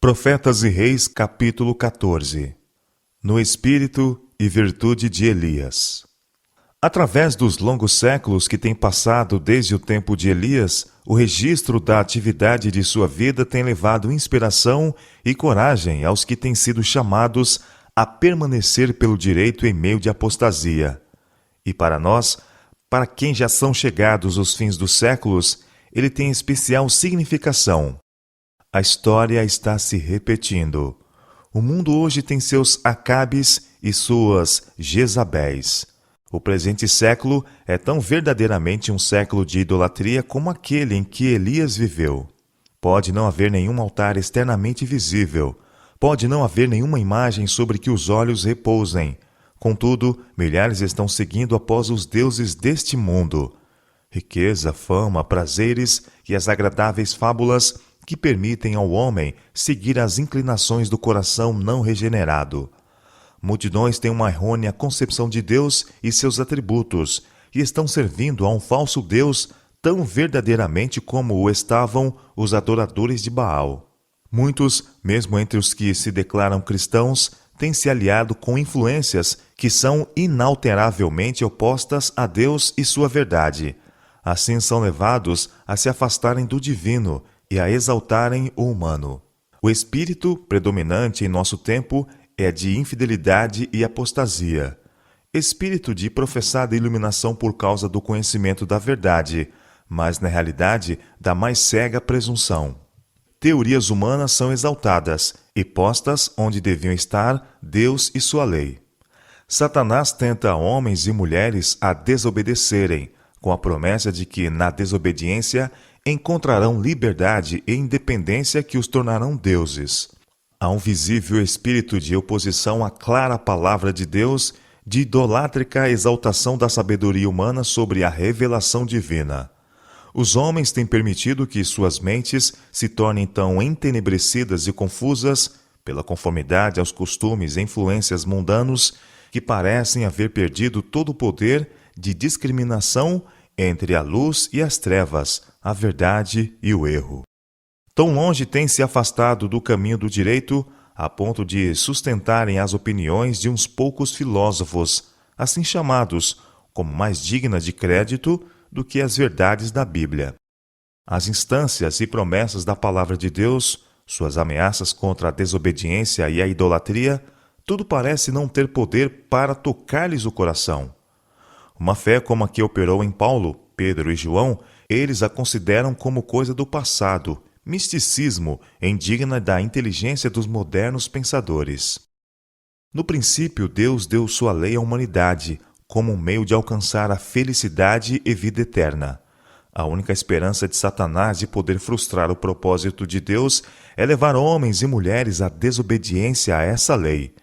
Profetas e Reis, capítulo 14. No espírito e virtude de Elias. Através dos longos séculos que têm passado desde o tempo de Elias, o registro da atividade de sua vida tem levado inspiração e coragem aos que têm sido chamados a permanecer pelo direito em meio de apostasia. E para nós, para quem já são chegados os fins dos séculos, ele tem especial significação. A história está se repetindo. O mundo hoje tem seus Acabes e suas Jezabéis. O presente século é tão verdadeiramente um século de idolatria como aquele em que Elias viveu. Pode não haver nenhum altar externamente visível. Pode não haver nenhuma imagem sobre que os olhos repousem. Contudo, milhares estão seguindo após os deuses deste mundo. Riqueza, fama, prazeres e as agradáveis fábulas que permitem ao homem seguir as inclinações do coração não regenerado. Multidões têm uma errônea concepção de Deus e seus atributos e estão servindo a um falso Deus tão verdadeiramente como o estavam os adoradores de Baal. Muitos, mesmo entre os que se declaram cristãos, têm se aliado com influências que são inalteravelmente opostas a Deus e sua verdade. Assim são levados a se afastarem do divino e a exaltarem o humano. O espírito predominante em nosso tempo é de infidelidade e apostasia. Espírito de professada iluminação por causa do conhecimento da verdade, mas na realidade da mais cega presunção. Teorias humanas são exaltadas e postas onde deviam estar Deus e sua lei. Satanás tenta homens e mulheres a desobedecerem, com a promessa de que na desobediência encontrarão liberdade e independência que os tornarão deuses. Há um visível espírito de oposição à clara palavra de Deus, de idolátrica exaltação da sabedoria humana sobre a revelação divina. Os homens têm permitido que suas mentes se tornem tão entenebrecidas e confusas, pela conformidade aos costumes e influências mundanos, que parecem haver perdido todo o poder de discriminação entre a luz e as trevas, a verdade e o erro. Tão longe têm se afastado do caminho do direito, a ponto de sustentarem as opiniões de uns poucos filósofos, assim chamados, como mais dignas de crédito do que as verdades da Bíblia. As instâncias e promessas da palavra de Deus, suas ameaças contra a desobediência e a idolatria, tudo parece não ter poder para tocar-lhes o coração. Uma fé como a que operou em Paulo, Pedro e João, eles a consideram como coisa do passado, misticismo indigna da inteligência dos modernos pensadores. No princípio, Deus deu sua lei à humanidade, como um meio de alcançar a felicidade e vida eterna. A única esperança de Satanás de poder frustrar o propósito de Deus é levar homens e mulheres à desobediência a essa lei,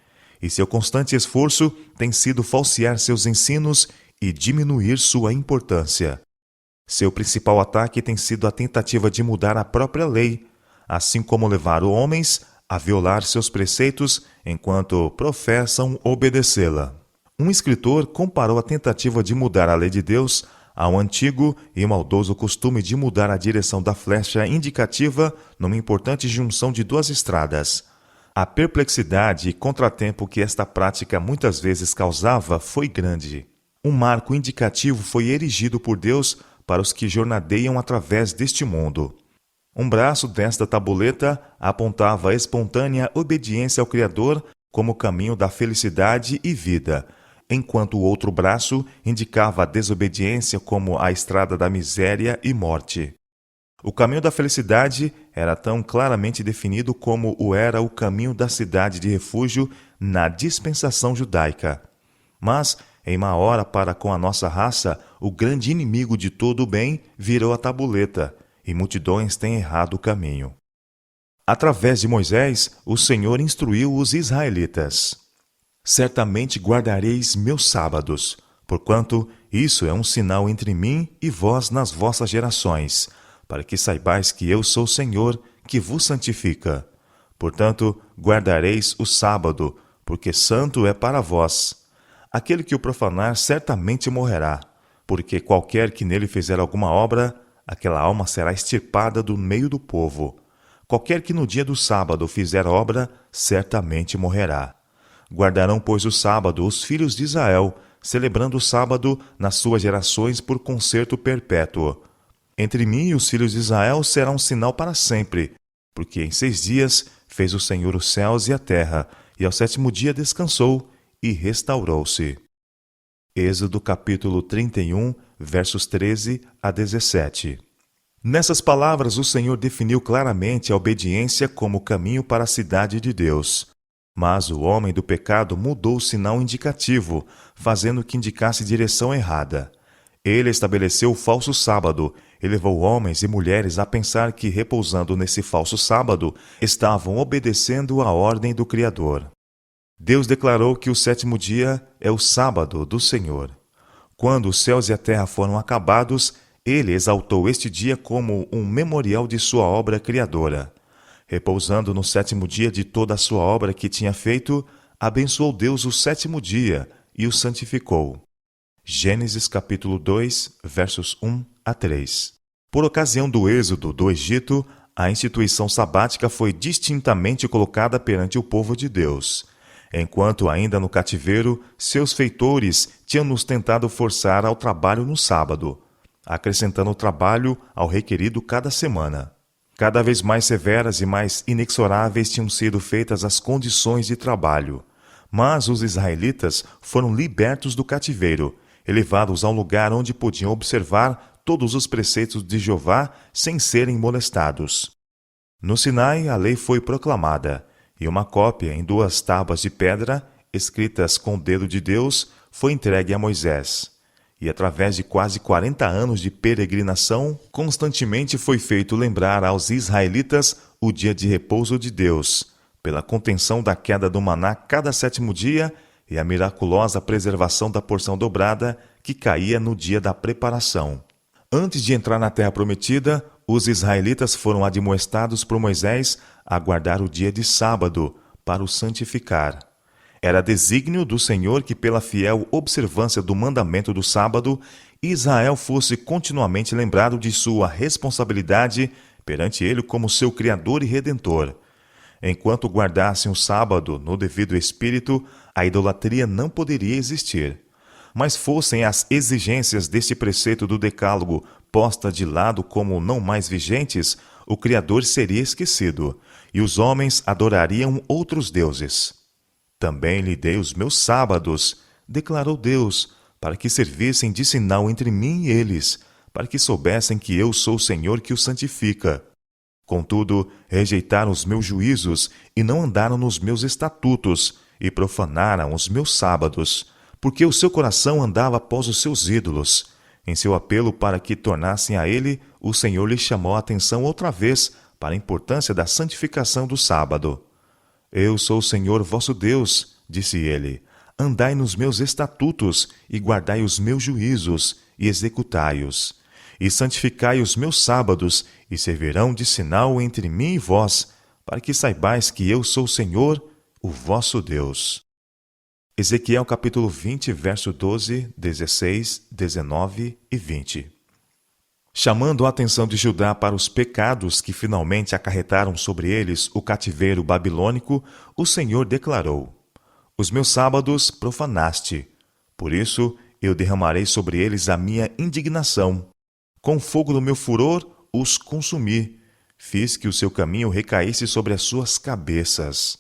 e seu constante esforço tem sido falsear seus ensinos e diminuir sua importância. Seu principal ataque tem sido a tentativa de mudar a própria lei, assim como levar homens a violar seus preceitos enquanto professam obedecê-la. Um escritor comparou a tentativa de mudar a lei de Deus ao antigo e maldoso costume de mudar a direção da flecha indicativa numa importante junção de duas estradas. A perplexidade e contratempo que esta prática muitas vezes causava foi grande. Um marco indicativo foi erigido por Deus para os que jornadeiam através deste mundo. Um braço desta tabuleta apontava a espontânea obediência ao Criador como caminho da felicidade e vida, enquanto o outro braço indicava a desobediência como a estrada da miséria e morte. O caminho da felicidade era tão claramente definido como o era o caminho da cidade de refúgio na dispensação judaica. Mas, em má hora para com a nossa raça, o grande inimigo de todo o bem virou a tabuleta, e multidões têm errado o caminho. Através de Moisés, o Senhor instruiu os israelitas. Certamente guardareis meus sábados, porquanto isso é um sinal entre mim e vós nas vossas gerações, para que saibais que eu sou o Senhor, que vos santifica. Portanto, guardareis o sábado, porque santo é para vós. Aquele que o profanar certamente morrerá, porque qualquer que nele fizer alguma obra, aquela alma será extirpada do meio do povo. Qualquer que no dia do sábado fizer obra, certamente morrerá. Guardarão, pois, o sábado os filhos de Israel, celebrando o sábado nas suas gerações por concerto perpétuo. Entre mim e os filhos de Israel será um sinal para sempre, porque em 6 dias fez o Senhor os céus e a terra, e ao 7º dia descansou e restaurou-se. Êxodo capítulo 31, versos 13 a 17. Nessas palavras, o Senhor definiu claramente a obediência como caminho para a cidade de Deus. Mas o homem do pecado mudou o sinal indicativo, fazendo que indicasse direção errada. Ele estabeleceu o falso sábado e levou homens e mulheres a pensar que, repousando nesse falso sábado, estavam obedecendo à ordem do Criador. Deus declarou que o 7º dia é o sábado do Senhor. Quando os céus e a terra foram acabados, Ele exaltou este dia como um memorial de sua obra criadora. Repousando no 7º dia de toda a sua obra que tinha feito, abençoou Deus o 7º dia e o santificou. Gênesis capítulo 2, versos 1 a 3. Por ocasião do êxodo do Egito, a instituição sabática foi distintamente colocada perante o povo de Deus. Enquanto ainda no cativeiro, seus feitores tinham-nos tentado forçar ao trabalho no sábado, acrescentando o trabalho ao requerido cada semana. Cada vez mais severas e mais inexoráveis tinham sido feitas as condições de trabalho. Mas os israelitas foram libertos do cativeiro e levados a um lugar onde podiam observar todos os preceitos de Jeová sem serem molestados. No Sinai, a lei foi proclamada, e uma cópia em 2 tábuas de pedra, escritas com o dedo de Deus, foi entregue a Moisés. E através de quase 40 anos de peregrinação, constantemente foi feito lembrar aos israelitas o dia de repouso de Deus, pela contenção da queda do maná cada 7º dia e a miraculosa preservação da porção dobrada que caía no dia da preparação. Antes de entrar na terra prometida, os israelitas foram admoestados por Moisés a guardar o dia de sábado para o santificar. Era desígnio do Senhor que, pela fiel observância do mandamento do sábado, Israel fosse continuamente lembrado de sua responsabilidade perante Ele como seu Criador e Redentor. Enquanto guardassem o sábado no devido espírito, a idolatria não poderia existir. Mas fossem as exigências deste preceito do Decálogo postas de lado como não mais vigentes, o Criador seria esquecido, e os homens adorariam outros deuses. Também lhe dei os meus sábados, declarou Deus, para que servissem de sinal entre mim e eles, para que soubessem que eu sou o Senhor que os santifica. Contudo, rejeitaram os meus juízos e não andaram nos meus estatutos, e profanaram os meus sábados, porque o seu coração andava após os seus ídolos. Em seu apelo para que tornassem a ele, o Senhor lhe chamou a atenção outra vez para a importância da santificação do sábado. Eu sou o Senhor vosso Deus, disse ele. Andai nos meus estatutos e guardai os meus juízos e executai-os. E santificai os meus sábados e servirão de sinal entre mim e vós, para que saibais que eu sou o Senhor, o vosso Deus. Ezequiel capítulo 20, verso 12, 16, 19 e 20. Chamando a atenção de Judá para os pecados que finalmente acarretaram sobre eles o cativeiro babilônico, o Senhor declarou: Os meus sábados profanaste, por isso eu derramarei sobre eles a minha indignação. Com fogo do meu furor os consumi, fiz que o seu caminho recaísse sobre as suas cabeças.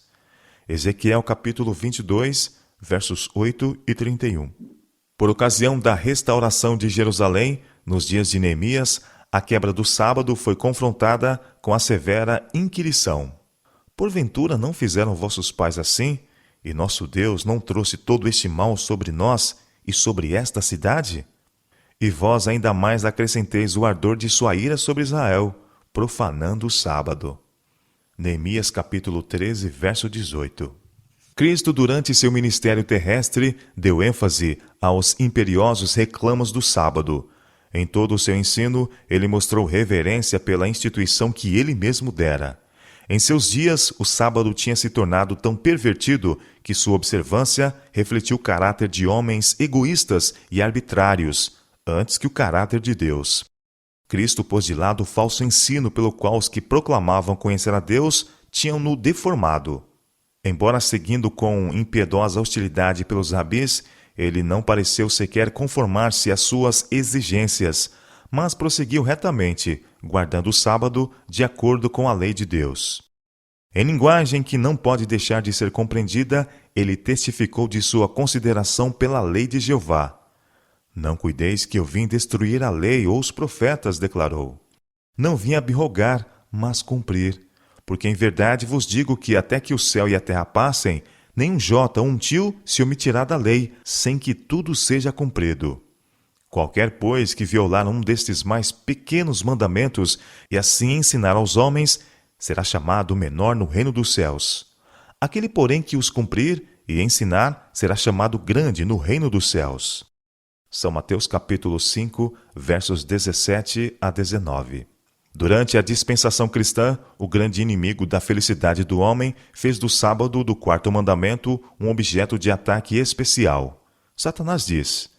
Ezequiel capítulo 22, versos 8 e 31. Por ocasião da restauração de Jerusalém, nos dias de Neemias, a quebra do sábado foi confrontada com a severa inquirição. Porventura não fizeram vossos pais assim, e nosso Deus não trouxe todo este mal sobre nós e sobre esta cidade? E vós ainda mais acrescenteis o ardor de sua ira sobre Israel, profanando o sábado. Neemias capítulo 13, verso 18. Cristo, durante seu ministério terrestre, deu ênfase aos imperiosos reclamos do sábado. Em todo o seu ensino, ele mostrou reverência pela instituição que ele mesmo dera. Em seus dias, o sábado tinha se tornado tão pervertido que sua observância refletiu o caráter de homens egoístas e arbitrários, antes que o caráter de Deus. Cristo pôs de lado o falso ensino pelo qual os que proclamavam conhecer a Deus tinham-no deformado. Embora seguindo com impiedosa hostilidade pelos rabis, ele não pareceu sequer conformar-se às suas exigências, mas prosseguiu retamente, guardando o sábado de acordo com a lei de Deus. Em linguagem que não pode deixar de ser compreendida, ele testificou de sua consideração pela lei de Jeová. Não cuideis que eu vim destruir a lei ou os profetas, declarou. Não vim abrogar, mas cumprir. Porque em verdade vos digo que até que o céu e a terra passem, nem um jota ou um tio se omitirá da lei, sem que tudo seja cumprido. Qualquer, pois, que violar um destes mais pequenos mandamentos e assim ensinar aos homens, será chamado menor no reino dos céus. Aquele, porém, que os cumprir e ensinar, será chamado grande no reino dos céus. São Mateus capítulo 5, versos 17 a 19. Durante a dispensação cristã, o grande inimigo da felicidade do homem fez do sábado do quarto mandamento um objeto de ataque especial. Satanás diz: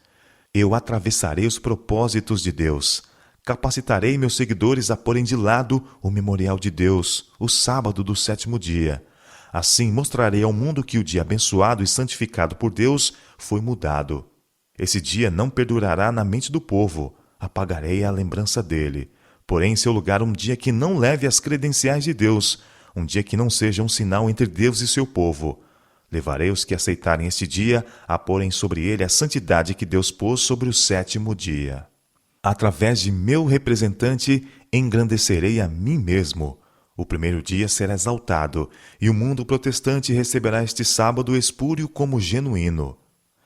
eu atravessarei os propósitos de Deus, capacitarei meus seguidores a porem de lado o memorial de Deus, o sábado do sétimo dia. Assim mostrarei ao mundo que o dia abençoado e santificado por Deus foi mudado. Esse dia não perdurará na mente do povo, apagarei a lembrança dele. Porém, em seu lugar, um dia que não leve as credenciais de Deus, um dia que não seja um sinal entre Deus e seu povo. Levarei os que aceitarem este dia a porem sobre ele a santidade que Deus pôs sobre o sétimo dia. Através de meu representante, engrandecerei a mim mesmo. O primeiro dia será exaltado, e o mundo protestante receberá este sábado espúrio como genuíno.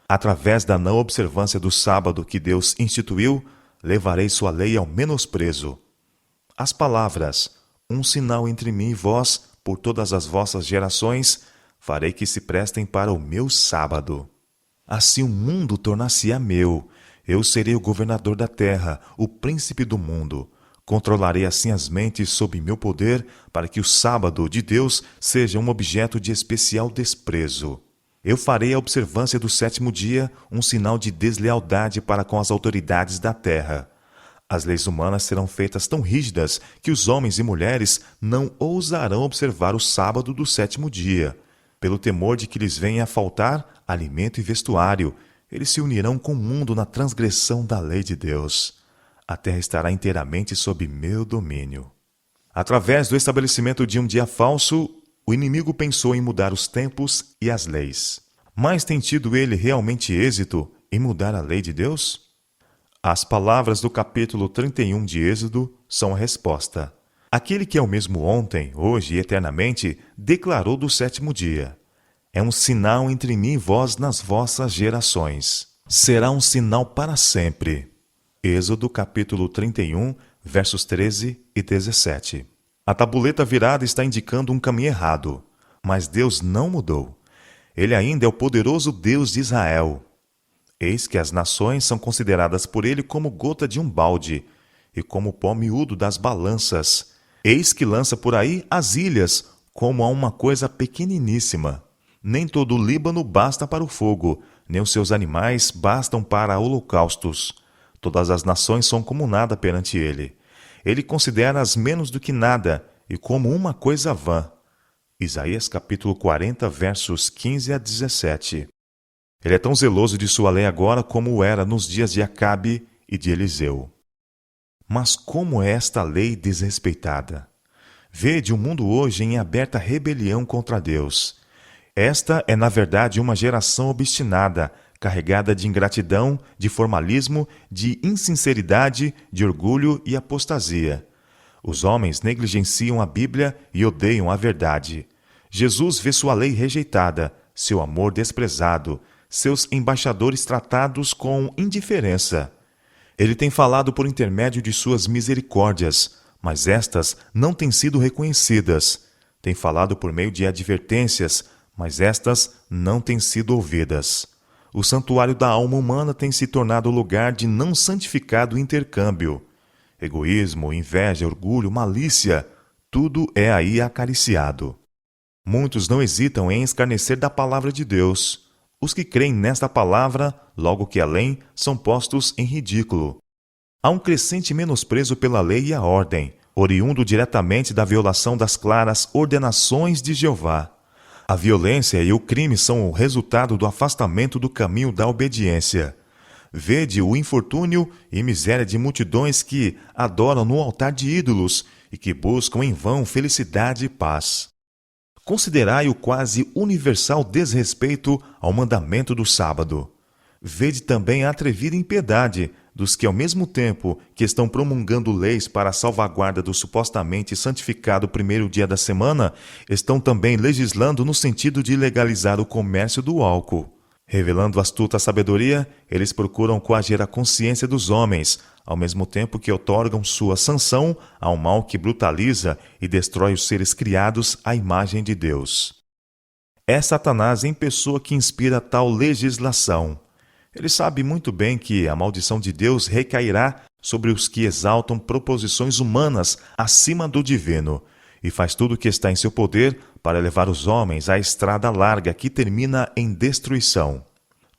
Através da não observância do sábado que Deus instituiu, levarei sua lei ao menosprezo. As palavras, um sinal entre mim e vós, por todas as vossas gerações, farei que se prestem para o meu sábado. Assim o mundo tornar-se-á meu. Eu serei o governador da terra, o príncipe do mundo. Controlarei assim as mentes sob meu poder, para que o sábado de Deus seja um objeto de especial desprezo. Eu farei a observância do sétimo dia um sinal de deslealdade para com as autoridades da terra. As leis humanas serão feitas tão rígidas que os homens e mulheres não ousarão observar o sábado do sétimo dia. Pelo temor de que lhes venha a faltar alimento e vestuário, eles se unirão com o mundo na transgressão da lei de Deus. A terra estará inteiramente sob meu domínio. Através do estabelecimento de um dia falso, o inimigo pensou em mudar os tempos e as leis. Mas tem tido ele realmente êxito em mudar a lei de Deus? As palavras do capítulo 31 de Êxodo são a resposta. Aquele que é o mesmo ontem, hoje e eternamente, declarou do sétimo dia. É um sinal entre mim e vós nas vossas gerações. Será um sinal para sempre. Êxodo capítulo 31, versos 13 e 17. A tabuleta virada está indicando um caminho errado, mas Deus não mudou. Ele ainda é o poderoso Deus de Israel. Eis que as nações são consideradas por ele como gota de um balde, e como o pó miúdo das balanças. Eis que lança por aí as ilhas, como a uma coisa pequeniníssima. Nem todo o Líbano basta para o fogo, nem os seus animais bastam para holocaustos. Todas as nações são como nada perante ele. Ele considera-as menos do que nada, e como uma coisa vã. Isaías capítulo 40, versos 15 a 17. Ele é tão zeloso de sua lei agora como o era nos dias de Acabe e de Eliseu. Mas como é esta lei desrespeitada? Vede o mundo hoje em aberta rebelião contra Deus. Esta é, na verdade, uma geração obstinada, carregada de ingratidão, de formalismo, de insinceridade, de orgulho e apostasia. Os homens negligenciam a Bíblia e odeiam a verdade. Jesus vê sua lei rejeitada, seu amor desprezado, seus embaixadores tratados com indiferença. Ele tem falado por intermédio de suas misericórdias, mas estas não têm sido reconhecidas. Tem falado por meio de advertências, mas estas não têm sido ouvidas. O santuário da alma humana tem se tornado lugar de não santificado intercâmbio. Egoísmo, inveja, orgulho, malícia, tudo é aí acariciado. Muitos não hesitam em escarnecer da palavra de Deus. Os que creem nesta palavra, logo que a leem, são postos em ridículo. Há um crescente menosprezo pela lei e a ordem, oriundo diretamente da violação das claras ordenações de Jeová. A violência e o crime são o resultado do afastamento do caminho da obediência. Vede o infortúnio e miséria de multidões que adoram no altar de ídolos e que buscam em vão felicidade e paz. Considerai o quase universal desrespeito ao mandamento do sábado. Vede também a atrevida impiedade dos que, ao mesmo tempo que estão promulgando leis para a salvaguarda do supostamente santificado primeiro dia da semana, estão também legislando no sentido de legalizar o comércio do álcool. Revelando astuta sabedoria, eles procuram coagir a consciência dos homens, ao mesmo tempo que outorgam sua sanção ao mal que brutaliza e destrói os seres criados à imagem de Deus. É Satanás em pessoa que inspira tal legislação. Ele sabe muito bem que a maldição de Deus recairá sobre os que exaltam proposições humanas acima do divino, e faz tudo o que está em seu poder para levar os homens à estrada larga que termina em destruição.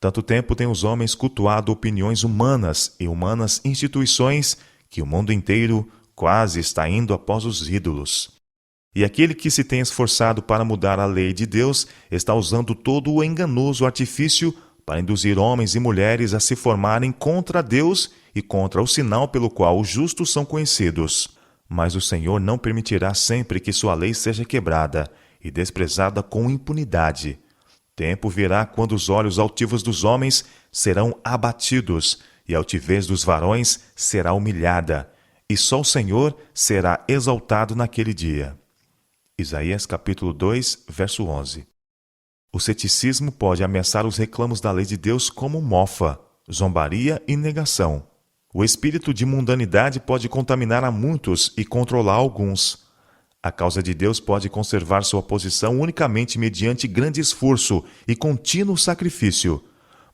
Tanto tempo têm os homens cultuado opiniões humanas e humanas instituições que o mundo inteiro quase está indo após os ídolos. E aquele que se tem esforçado para mudar a lei de Deus está usando todo o enganoso artifício para induzir homens e mulheres a se formarem contra Deus e contra o sinal pelo qual os justos são conhecidos. Mas o Senhor não permitirá sempre que sua lei seja quebrada e desprezada com impunidade. Tempo virá quando os olhos altivos dos homens serão abatidos e a altivez dos varões será humilhada, e só o Senhor será exaltado naquele dia. Isaías capítulo 2, verso 11. O ceticismo pode ameaçar os reclamos da lei de Deus como mofa, zombaria e negação. O espírito de mundanidade pode contaminar a muitos e controlar alguns. A causa de Deus pode conservar sua posição unicamente mediante grande esforço e contínuo sacrifício.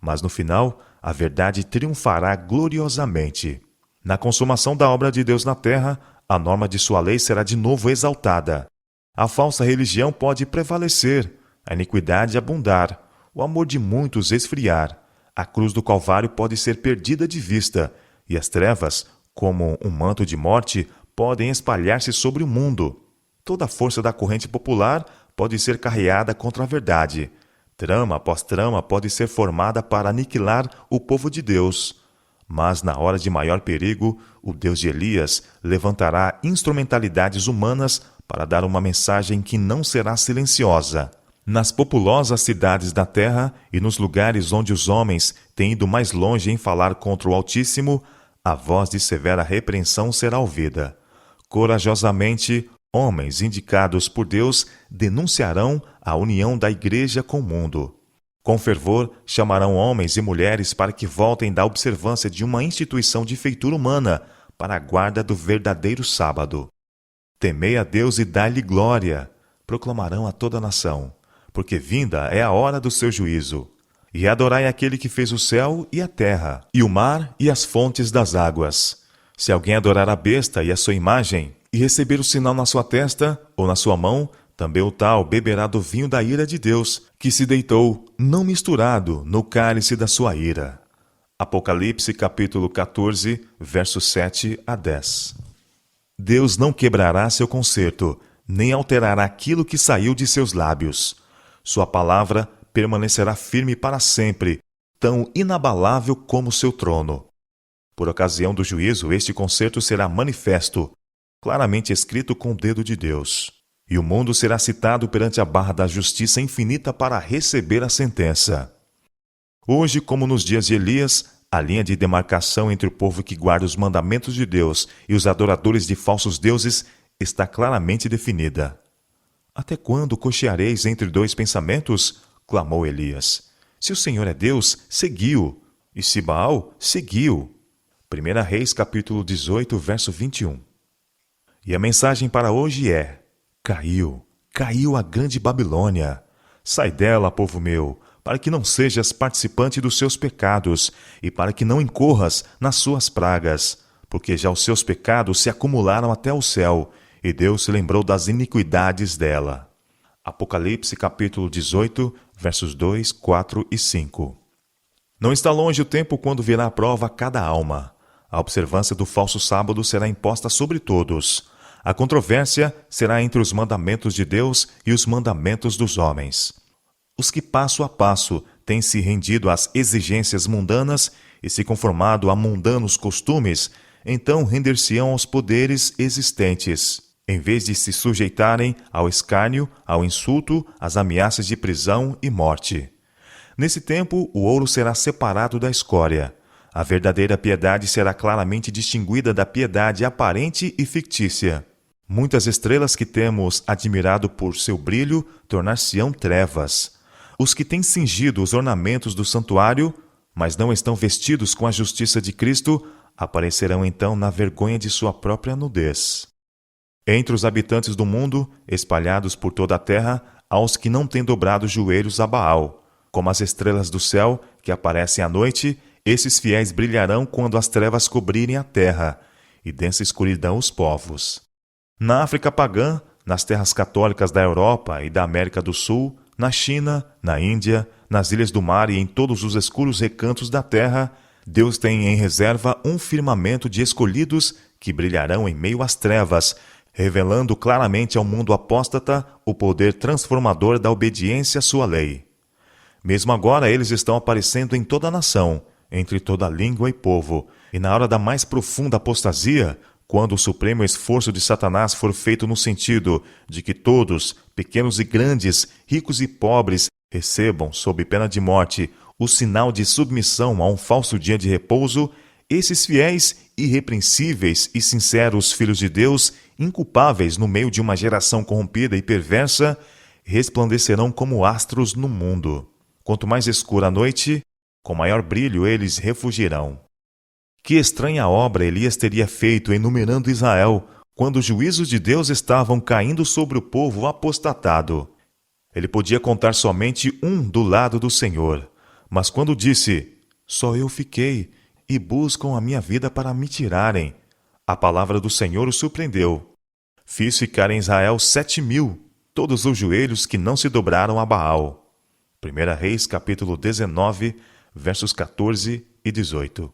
Mas no final, a verdade triunfará gloriosamente. Na consumação da obra de Deus na terra, a norma de sua lei será de novo exaltada. A falsa religião pode prevalecer, a iniquidade abundar, o amor de muitos esfriar. A cruz do Calvário pode ser perdida de vista, e as trevas, como um manto de morte, podem espalhar-se sobre o mundo. Toda a força da corrente popular pode ser carreada contra a verdade. Trama após trama pode ser formada para aniquilar o povo de Deus. Mas, na hora de maior perigo, o Deus de Elias levantará instrumentalidades humanas para dar uma mensagem que não será silenciosa. Nas populosas cidades da terra e nos lugares onde os homens têm ido mais longe em falar contra o Altíssimo, a voz de severa repreensão será ouvida. Corajosamente, homens indicados por Deus denunciarão a união da Igreja com o mundo. Com fervor, chamarão homens e mulheres para que voltem da observância de uma instituição de feitura humana para a guarda do verdadeiro sábado. Temei a Deus e dai-lhe glória, proclamarão a toda a nação, porque vinda é a hora do seu juízo. E adorai aquele que fez o céu e a terra, e o mar e as fontes das águas. Se alguém adorar a besta e a sua imagem, e receber o sinal na sua testa ou na sua mão, também o tal beberá do vinho da ira de Deus, que se deitou, não misturado, no cálice da sua ira. Apocalipse capítulo 14, versos 7 a 10. Deus não quebrará seu concerto, nem alterará aquilo que saiu de seus lábios. Sua palavra permanecerá firme para sempre, tão inabalável como seu trono. Por ocasião do juízo, este concerto será manifesto, claramente escrito com o dedo de Deus. E o mundo será citado perante a barra da justiça infinita para receber a sentença. Hoje, como nos dias de Elias, a linha de demarcação entre o povo que guarda os mandamentos de Deus e os adoradores de falsos deuses está claramente definida. Até quando cocheareis entre dois pensamentos? Clamou Elias. Se o Senhor é Deus, seguiu. E se Baal, seguiu. 1 Reis capítulo 18, verso 21. E a mensagem para hoje é: caiu a grande Babilônia. Sai dela, povo meu, para que não sejas participante dos seus pecados e para que não incorras nas suas pragas, porque já os seus pecados se acumularam até o céu, e Deus se lembrou das iniquidades dela. Apocalipse capítulo 18, versos 2, 4 e 5. Não está longe o tempo quando virá a prova a cada alma. A observância do falso sábado será imposta sobre todos. A controvérsia será entre os mandamentos de Deus e os mandamentos dos homens. Os que passo a passo têm se rendido às exigências mundanas e se conformado a mundanos costumes, então render-se-ão aos poderes existentes, em vez de se sujeitarem ao escárnio, ao insulto, às ameaças de prisão e morte. Nesse tempo, o ouro será separado da escória. A verdadeira piedade será claramente distinguida da piedade aparente e fictícia. Muitas estrelas que temos admirado por seu brilho tornar-se-ão trevas. Os que têm cingido os ornamentos do santuário, mas não estão vestidos com a justiça de Cristo, aparecerão então na vergonha de sua própria nudez. Entre os habitantes do mundo, espalhados por toda a terra, há os que não têm dobrado os joelhos a Baal. Como as estrelas do céu, que aparecem à noite, esses fiéis brilharão quando as trevas cobrirem a terra, e densa escuridão os povos. Na África pagã, nas terras católicas da Europa e da América do Sul, na China, na Índia, nas ilhas do mar e em todos os escuros recantos da terra, Deus tem em reserva um firmamento de escolhidos que brilharão em meio às trevas, revelando claramente ao mundo apóstata o poder transformador da obediência à sua lei. Mesmo agora eles estão aparecendo em toda a nação, entre toda língua e povo, e na hora da mais profunda apostasia, quando o supremo esforço de Satanás for feito no sentido de que todos, pequenos e grandes, ricos e pobres, recebam, sob pena de morte, o sinal de submissão a um falso dia de repouso, esses fiéis, irrepreensíveis e sinceros filhos de Deus, inculpáveis no meio de uma geração corrompida e perversa, resplandecerão como astros no mundo. Quanto mais escura a noite, com maior brilho eles refugirão. Que estranha obra Elias teria feito enumerando Israel, quando os juízos de Deus estavam caindo sobre o povo apostatado. Ele podia contar somente um do lado do Senhor, mas quando disse, só eu fiquei, e buscam a minha vida para me tirarem, a palavra do Senhor o surpreendeu. Fiz ficar em Israel 7.000, todos os joelhos que não se dobraram a Baal. 1 Reis, capítulo 19, versos 14 e 18.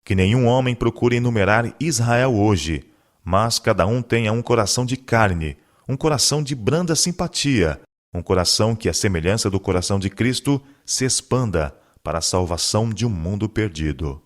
Que nenhum homem procure enumerar Israel hoje, mas cada um tenha um coração de carne, um coração de branda simpatia, um coração que, à semelhança do coração de Cristo, se expanda para a salvação de um mundo perdido.